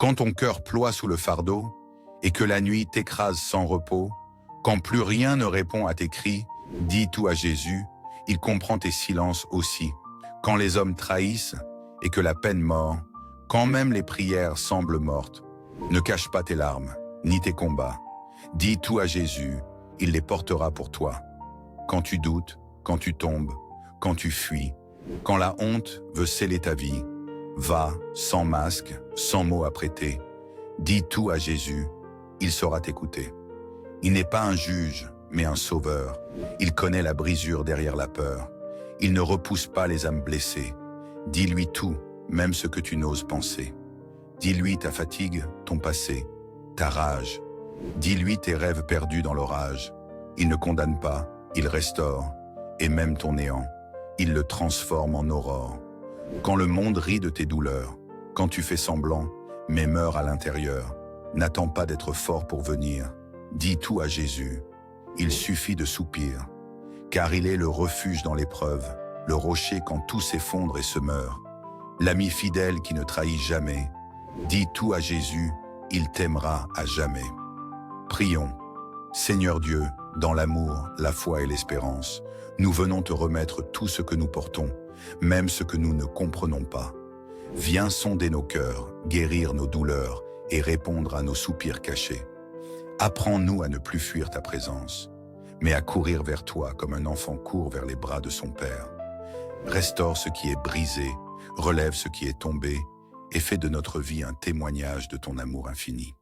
Quand ton cœur ploie sous le fardeau et que la nuit t'écrase sans repos, quand plus rien ne répond à tes cris, dis tout à Jésus, il comprend tes silences aussi. Quand les hommes trahissent et que la peine mord, quand même les prières semblent mortes, ne cache pas tes larmes, ni tes combats. Dis tout à Jésus, il les portera pour toi. Quand tu doutes, quand tu tombes, quand tu fuis, quand la honte veut sceller ta vie, va, sans masque, sans mots à prêter. Dis tout à Jésus, il saura t'écouter. Il n'est pas un juge, mais un sauveur. Il connaît la brisure derrière la peur. Il ne repousse pas les âmes blessées. Dis-lui tout, même ce que tu n'oses penser. Dis-lui ta fatigue, ton passé, ta rage. Dis-lui tes rêves perdus dans l'orage. Il ne condamne pas, il restaure. Et même ton néant, il le transforme en aurore. Quand le monde rit de tes douleurs, quand tu fais semblant, mais meurs à l'intérieur, n'attends pas d'être fort pour venir. Dis tout à Jésus, il suffit de soupir, car il est le refuge dans l'épreuve, le rocher quand tout s'effondre et se meurt, l'ami fidèle qui ne trahit jamais. Dis tout à Jésus, il t'aimera à jamais. Prions. Seigneur Dieu, dans l'amour, la foi et l'espérance, nous venons te remettre tout ce que nous portons, même ce que nous ne comprenons pas. Viens sonder nos cœurs, guérir nos douleurs et répondre à nos soupirs cachés. Apprends-nous à ne plus fuir ta présence, mais à courir vers toi comme un enfant court vers les bras de son Père. Restaure ce qui est brisé, relève ce qui est tombé et fais de notre vie un témoignage de ton amour infini.